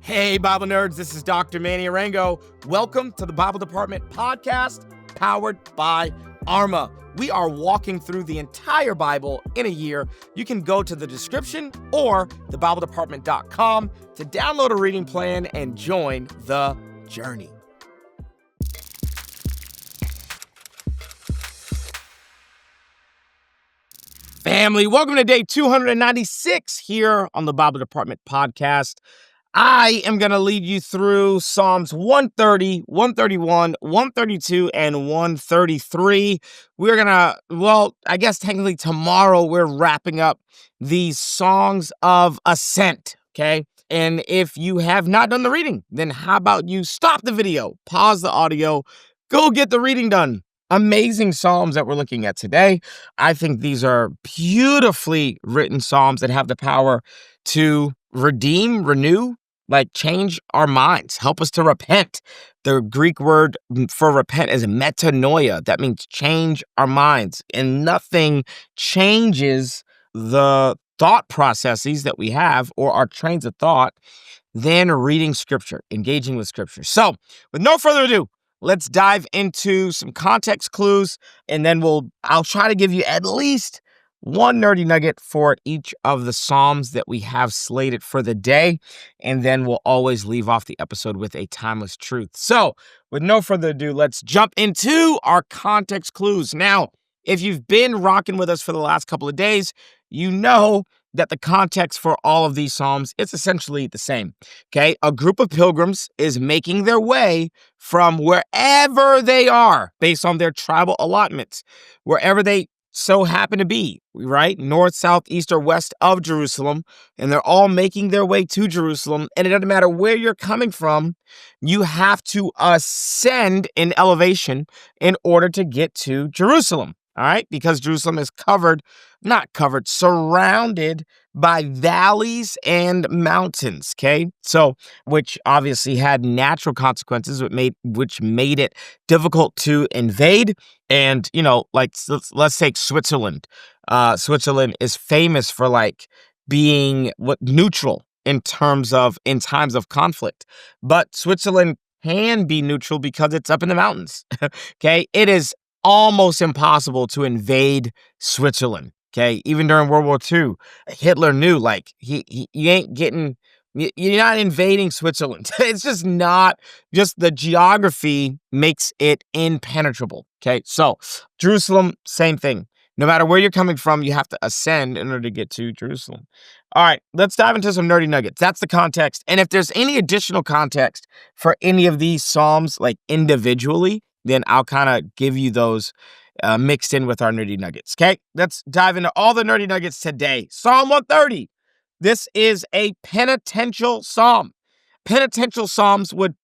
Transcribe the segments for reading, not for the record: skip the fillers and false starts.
Hey, Bible nerds, this is Dr. Manny Arango. Welcome to the Bible Department podcast, powered by Arma. We are walking through the entire Bible in a year. You can go to the description or thebibledepartment.com to download a reading plan and join the journey. Family, welcome to day 296 here on the Bible Department podcast. I am going to lead you through Psalms 130, 131, 132, and 133. We're going to, I guess technically tomorrow we're wrapping up these Songs of Ascent, okay? And if you have not done the reading, then how about you stop the video, pause the audio, go get the reading done. Amazing Psalms that we're looking at today. I think these are beautifully written Psalms that have the power to redeem, renew, change our minds, help us to repent. The Greek word for repent is metanoia. That means change our minds. And nothing changes the thought processes that we have or our trains of thought than reading scripture, engaging with scripture. So with no further ado, let's dive into some context clues, and then I'll try to give you at least one nerdy nugget for each of the Psalms that we have slated for the day, and then we'll always leave off the episode with a timeless truth. So, with no further ado, let's jump into our context clues. Now, if you've been rocking with us for the last couple of days, you know that the context for all of these Psalms is essentially the same, okay? A group of pilgrims is making their way from wherever they are based on their tribal allotments, wherever they so happen to be, right? North, south, east, or west of Jerusalem. And they're all making their way to Jerusalem. And it doesn't matter where you're coming from, you have to ascend in elevation in order to get to Jerusalem. All right, because Jerusalem is surrounded by valleys and mountains, okay? So, which obviously had natural consequences, which made it difficult to invade. And, let's take Switzerland. Switzerland is famous for being neutral in times of conflict. But Switzerland can be neutral because it's up in the mountains, okay? It is almost impossible to invade Switzerland, okay? Even during World War II, Hitler knew, you're not invading Switzerland. It's just the geography makes it impenetrable, okay? So, Jerusalem, same thing. No matter where you're coming from, you have to ascend in order to get to Jerusalem. All right, let's dive into some nerdy nuggets. That's the context. And if there's any additional context for any of these Psalms, individually, then I'll kind of give you those mixed in with our nerdy nuggets, okay? Let's dive into all the nerdy nuggets today. Psalm 130. This is a penitential psalm. Penitential psalms would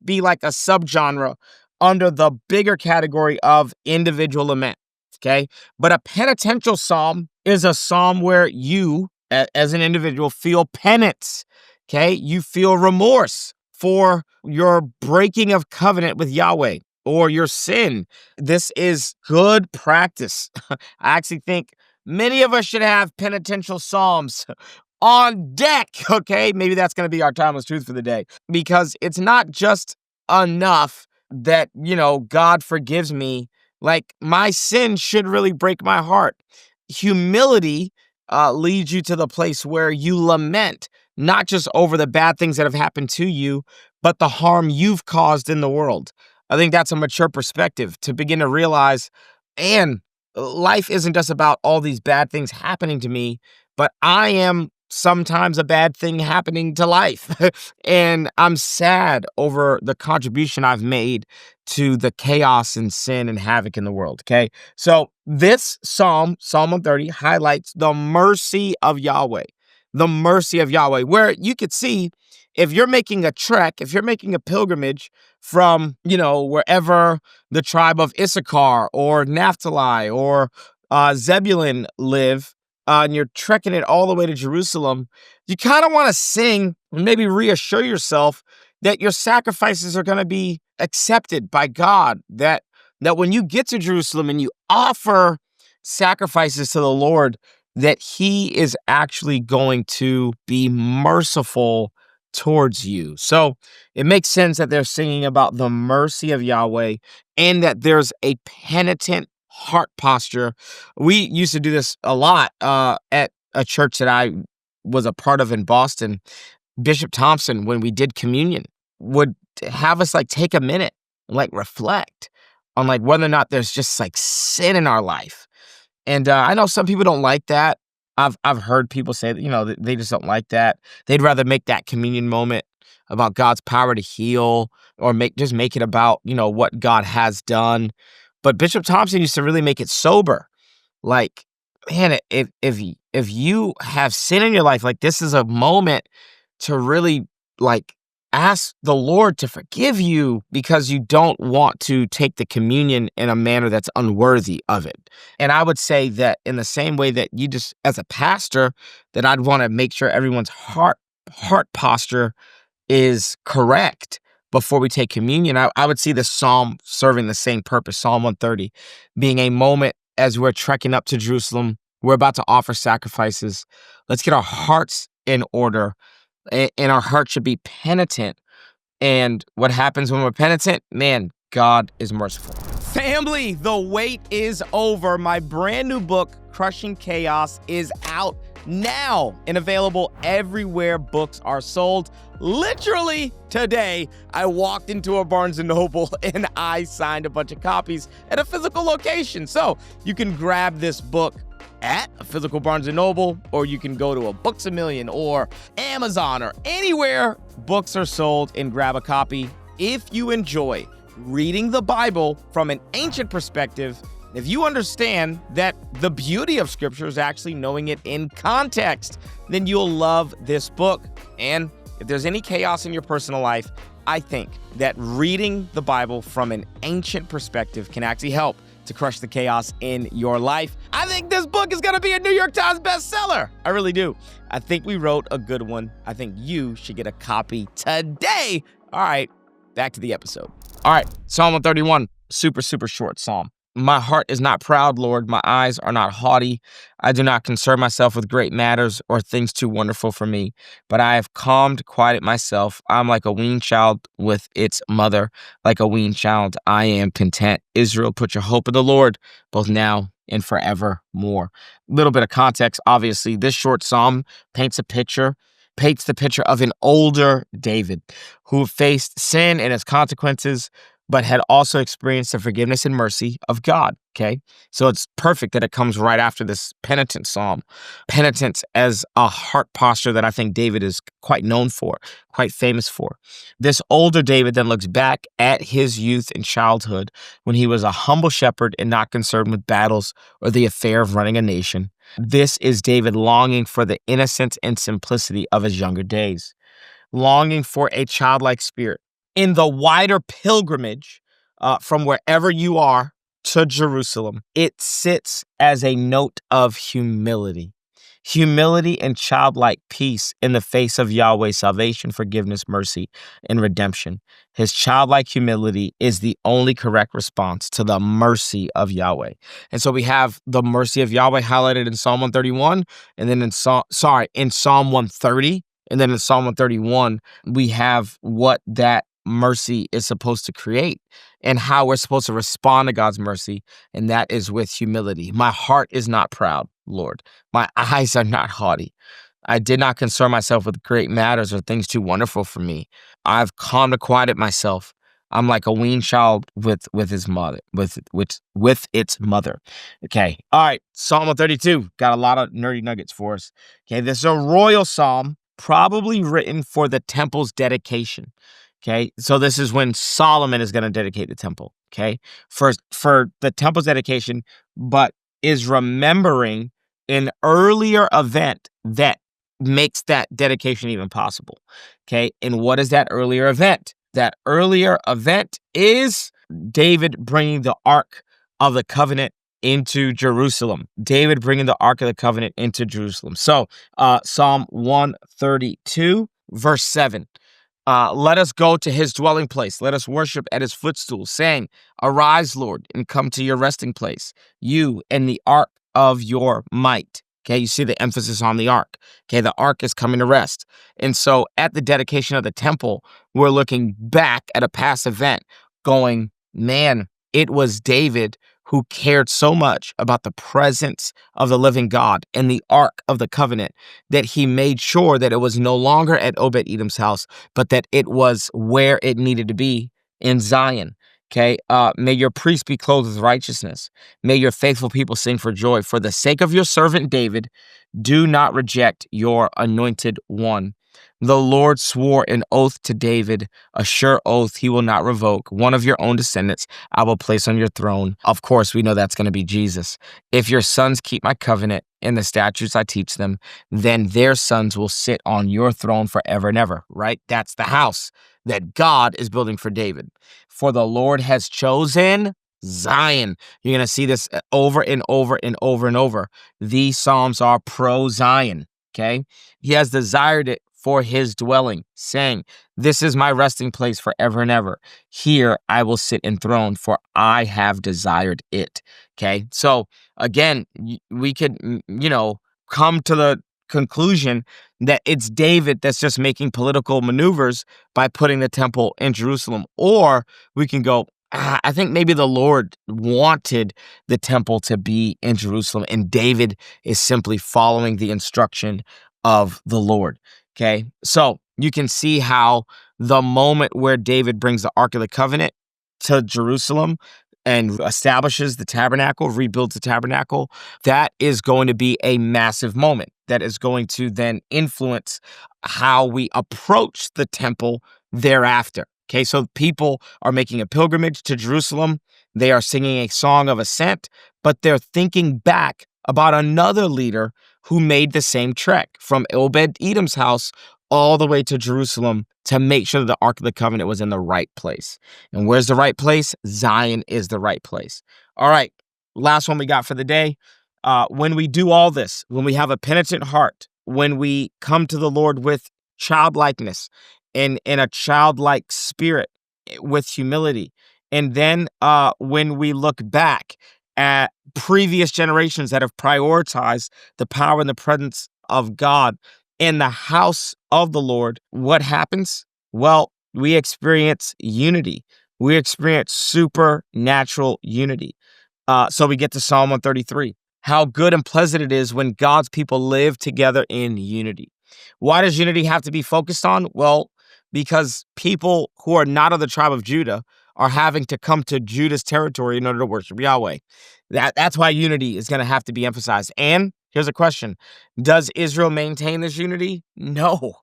be like a subgenre under the bigger category of individual lament, okay? But a penitential psalm is a psalm where you, as an individual, feel penance, okay? You feel remorse for your breaking of covenant with Yahweh or your sin. This is good practice. I actually think many of us should have penitential psalms on deck, okay? Maybe that's going to be our timeless truth for the day, because it's not just enough that, God forgives me. My sin should really break my heart. Humility leads you to the place where you lament, not just over the bad things that have happened to you, but the harm you've caused in the world. I think that's a mature perspective to begin to realize, and life isn't just about all these bad things happening to me, but I am sometimes a bad thing happening to life. And I'm sad over the contribution I've made to the chaos and sin and havoc in the world, okay? So this Psalm 130, highlights the mercy of Yahweh. The mercy of Yahweh, where you could see if you're making a trek, if you're making a pilgrimage from, wherever the tribe of Issachar or Naphtali or Zebulun live, and you're trekking it all the way to Jerusalem, you kind of want to sing and maybe reassure yourself that your sacrifices are going to be accepted by God, that when you get to Jerusalem and you offer sacrifices to the Lord, that he is actually going to be merciful towards you. So it makes sense that they're singing about the mercy of Yahweh and that there's a penitent heart posture. We used to do this a lot at a church that I was a part of in Boston. Bishop Thompson, when we did communion, would have us like take a minute, like reflect on like whether or not there's just like sin in our life. And I know some people don't like that. I've heard people say that, that they just don't like that. They'd rather make that communion moment about God's power to heal, or make it about, what God has done. But Bishop Thompson used to really make it sober. Like, man, if you have sin in your life, like this is a moment to really like ask the Lord to forgive you, because you don't want to take the communion in a manner that's unworthy of it. And I would say that in the same way that you just, as a pastor, that I'd want to make sure everyone's heart posture is correct before we take communion. I would see this psalm serving the same purpose. Psalm 130 being a moment as we're trekking up to Jerusalem. We're about to offer sacrifices. Let's get our hearts in order, and our heart should be penitent. And what happens when we're penitent? Man, God is merciful. Family, the wait is over. My brand new book, Crushing Chaos, is out now and available everywhere books are sold. Literally today, I walked into a Barnes & Noble and I signed a bunch of copies at a physical location. So you can grab this book at a physical Barnes & Noble, or you can go to a Books A Million or Amazon or anywhere books are sold and grab a copy. If you enjoy reading the Bible from an ancient perspective, if you understand that the beauty of Scripture is actually knowing it in context, then you'll love this book. And if there's any chaos in your personal life, I think that reading the Bible from an ancient perspective can actually help to crush the chaos in your life. I think this book is going to be a New York Times bestseller. I really do. I think we wrote a good one. I think you should get a copy today. All right, back to the episode. All right, Psalm 131, super short psalm. My heart is not proud, Lord. My eyes are not haughty. I do not concern myself with great matters or things too wonderful for me. But I have quieted myself. I'm like a weaned child with its mother. Like a weaned child, I am content. Israel, put your hope in the Lord, both now and forevermore. A little bit of context, obviously. This short psalm paints the picture of an older David who faced sin and its consequences, but had also experienced the forgiveness and mercy of God, okay? So it's perfect that it comes right after this penitent psalm. Penitence as a heart posture that I think David is quite known for, quite famous for. This older David then looks back at his youth and childhood when he was a humble shepherd and not concerned with battles or the affair of running a nation. This is David longing for the innocence and simplicity of his younger days, longing for a childlike spirit. In the wider pilgrimage from wherever you are to Jerusalem, it sits as a note of humility. Humility and childlike peace in the face of Yahweh's salvation, forgiveness, mercy, and redemption. His childlike humility is the only correct response to the mercy of Yahweh. And so we have the mercy of Yahweh highlighted in Psalm 131, and then in Psalm 130, and then in Psalm 131, we have what that mercy is supposed to create and how we're supposed to respond to God's mercy, and that is with humility. My heart is not proud, Lord. My eyes are not haughty. I did not concern myself with great matters or things too wonderful for me. I've calmed and quieted myself. I'm like a weaned child with his mother, with its mother. Okay. All right. Psalm 132 got a lot of nerdy nuggets for us. Okay. This is a royal psalm, probably written for the temple's dedication. Okay, so this is when Solomon is going to dedicate the temple, okay, for the temple's dedication, but is remembering an earlier event that makes that dedication even possible, okay? And what is that earlier event? That earlier event is David bringing the Ark of the Covenant into Jerusalem. David bringing the Ark of the Covenant into Jerusalem. So Psalm 132, verse 7. Let us go to his dwelling place. Let us worship at his footstool, saying, Arise, Lord, and come to your resting place, you and the ark of your might. Okay, you see the emphasis on the ark. Okay, the ark is coming to rest. And so at the dedication of the temple, we're looking back at a past event going, man, it was David who cared so much about the presence of the living God and the ark of the covenant that he made sure that it was no longer at Obed-Edom's house, but that it was where it needed to be in Zion. Okay, may your priests be clothed with righteousness. May your faithful people sing for joy. For the sake of your servant David, do not reject your anointed one. The Lord swore an oath to David, a sure oath he will not revoke. One of your own descendants I will place on your throne. Of course, we know that's going to be Jesus. If your sons keep my covenant and the statutes I teach them, then their sons will sit on your throne forever and ever, right? That's the house that God is building for David. For the Lord has chosen Zion. You're going to see this over and over and over and over. These Psalms are pro-Zion, okay? He has desired it for his dwelling, saying, this is my resting place forever and ever. Here I will sit enthroned, for I have desired it, okay? So again, we could, come to the conclusion that it's David that's just making political maneuvers by putting the temple in Jerusalem. Or we can go, I think maybe the Lord wanted the temple to be in Jerusalem, and David is simply following the instruction of the Lord. Okay, so you can see how the moment where David brings the Ark of the Covenant to Jerusalem and establishes the tabernacle, rebuilds the tabernacle, that is going to be a massive moment that is going to then influence how we approach the temple thereafter. Okay, so people are making a pilgrimage to Jerusalem. They are singing a song of ascent, but they're thinking back about another leader who made the same trek from Obed-Edom's house all the way to Jerusalem to make sure that the Ark of the Covenant was in the right place. And where's the right place? Zion is the right place. All right, last one we got for the day. When we do all this, when we have a penitent heart, when we come to the Lord with childlikeness, in a childlike spirit, with humility. And then when we look back at previous generations that have prioritized the power and the presence of God in the house of the Lord, what happens? Well, we experience unity. We experience supernatural unity. So we get to Psalm 133. How good and pleasant it is when God's people live together in unity. Why does unity have to be focused on? Well, because people who are not of the tribe of Judah are having to come to Judah's territory in order to worship Yahweh. That's why unity is going to have to be emphasized. And here's a question. Does Israel maintain this unity? No,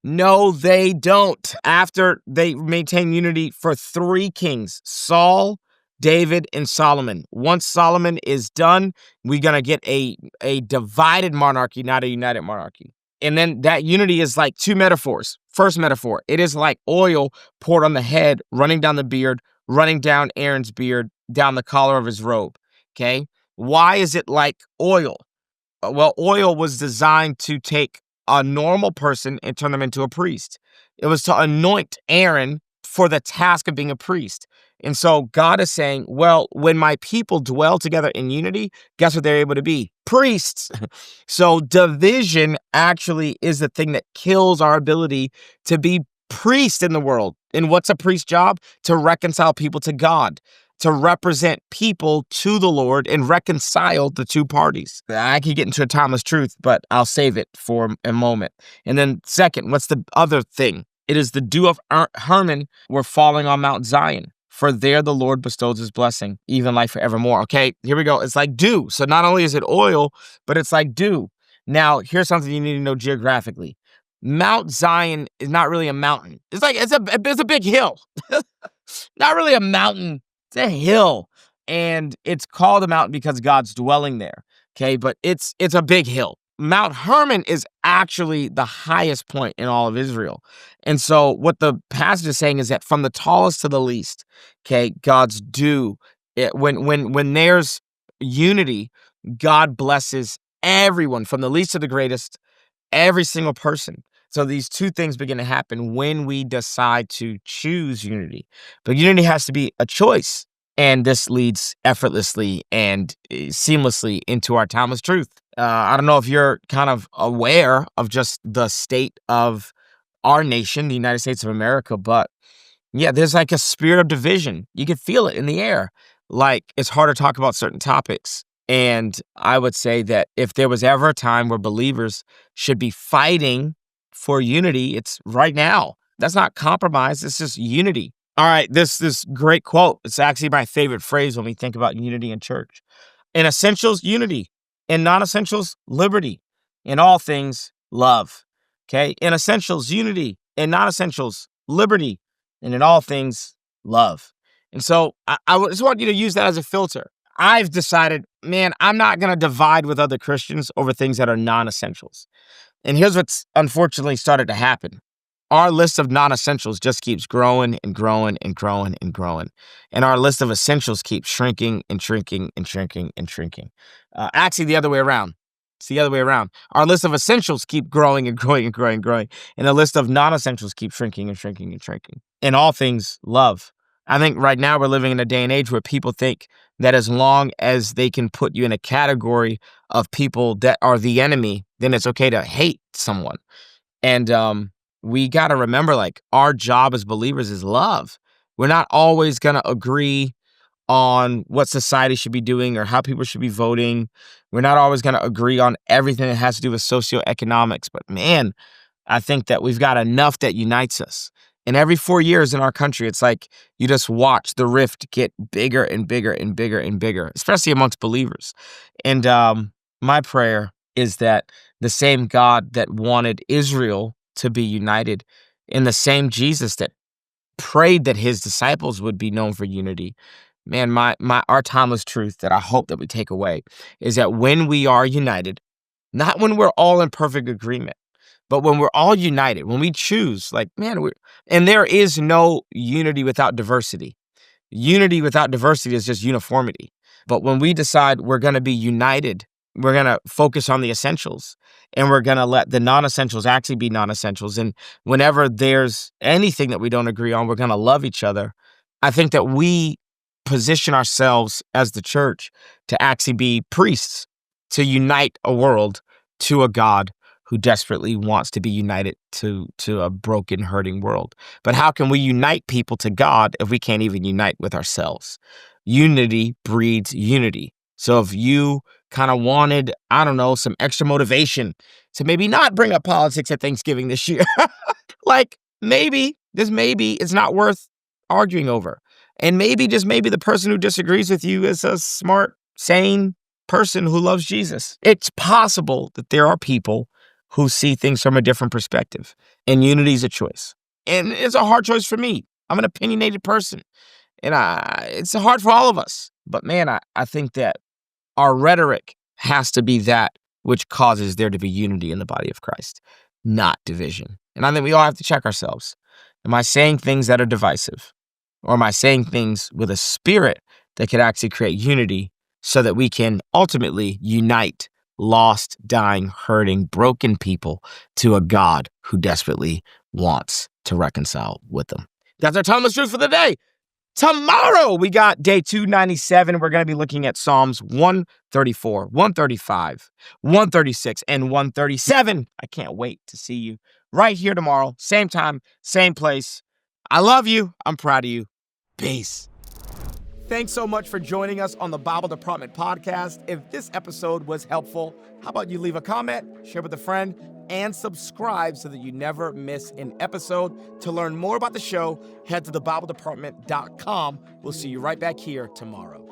no, they don't. After they maintain unity for 3 kings, Saul, David, and Solomon. Once Solomon is done, we're going to get a divided monarchy, not a united monarchy. And then that unity is like 2 metaphors. First metaphor, it is like oil poured on the head, running down the beard, running down Aaron's beard, down the collar of his robe. Okay? Why is it like oil? Well, oil was designed to take a normal person and turn them into a priest. It was to anoint Aaron for the task of being a priest. And so God is saying, well, when my people dwell together in unity, guess what they're able to be? Priests. So division actually is the thing that kills our ability to be priests in the world. And what's a priest's job? To reconcile people to God, to represent people to the Lord and reconcile the two parties. I could get into a timeless truth, but I'll save it for a moment. And then second, what's the other thing? It is the dew of Hermon were falling on Mount Zion. For there the Lord bestows his blessing, even life forevermore. Okay, here we go. It's like dew. So not only is it oil, but it's like dew. Now, here's something you need to know geographically. Mount Zion is not really a mountain. It's a big hill. Not really a mountain. It's a hill. And it's called a mountain because God's dwelling there. Okay, but it's a big hill. Mount Hermon is actually the highest point in all of Israel. And so what the passage is saying is that from the tallest to the least, okay, God's due. When there's unity, God blesses everyone from the least to the greatest, every single person. So these two things begin to happen when we decide to choose unity. But unity has to be a choice. And this leads effortlessly and seamlessly into our timeless truth. I don't know if you're kind of aware of just the state of our nation, the United States of America, but yeah, there's like a spirit of division. You can feel it in the air. Like it's hard to talk about certain topics. And I would say that if there was ever a time where believers should be fighting for unity, it's right now. That's not compromise. It's just unity. All right, this great quote. It's actually my favorite phrase when we think about unity in church. In essentials, unity. In non-essentials, liberty. In all things, love. Okay? In essentials, unity. In non-essentials, liberty. And in all things, love. And so I just want you to use that as a filter. I've decided, man, I'm not going to divide with other Christians over things that are non-essentials. And here's what's unfortunately started to happen. Our list of non-essentials just keeps growing and growing and growing and growing. And our list of essentials keeps shrinking and shrinking and shrinking and shrinking. Actually, the other way around. It's the other way around. Our list of essentials keep growing and growing and growing and growing. And the list of non-essentials keep shrinking and shrinking and shrinking. In all things, love. I think right now we're living in a day and age where people think that as long as they can put you in a category of people that are the enemy, then it's okay to hate someone. And we got to remember, like, our job as believers is love. We're not always going to agree on what society should be doing or how people should be voting. We're not always going to agree on everything that has to do with socioeconomics. But man, I think that we've got enough that unites us. And every 4 years in our country, it's like you just watch the rift get bigger and bigger and bigger and bigger, especially amongst believers. And my prayer is that the same God that wanted Israel to be united, and the same Jesus that prayed that his disciples would be known for unity. Man, our timeless truth that I hope that we take away is that when we are united, not when we're all in perfect agreement, but when we're all united, when we choose, like, man, and there is no unity without diversity. Unity without diversity is just uniformity. But when we decide we're going to be united, we're going to focus on the essentials and we're going to let the non-essentials actually be non-essentials. And whenever there's anything that we don't agree on, we're going to love each other. I think that we position ourselves as the church to actually be priests, to unite a world to a God who desperately wants to be united to a broken, hurting world. But how can we unite people to God if we can't even unite with ourselves? Unity breeds unity. So if you kind of wanted, I don't know, some extra motivation to maybe not bring up politics at Thanksgiving this year, like maybe it's not worth arguing over. And maybe, just maybe, the person who disagrees with you is a smart, sane person who loves Jesus. It's possible that there are people who see things from a different perspective, and unity is a choice. And it's a hard choice for me. I'm an opinionated person, and it's hard for all of us. But man, I think that our rhetoric has to be that which causes there to be unity in the body of Christ, not division. And I think we all have to check ourselves. Am I saying things that are divisive? Or am I saying things with a spirit that could actually create unity so that we can ultimately unite lost, dying, hurting, broken people to a God who desperately wants to reconcile with them? That's our timeless truth for the day. Tomorrow, we got day 297. We're going to be looking at Psalms 134, 135, 136, and 137. I can't wait to see you right here tomorrow. Same time, same place. I love you. I'm proud of you. Peace. Thanks so much for joining us on the Bible Department podcast. If this episode was helpful, how about you leave a comment, share with a friend, and subscribe so that you never miss an episode. To learn more about the show, head to thebibledepartment.com. We'll see you right back here tomorrow.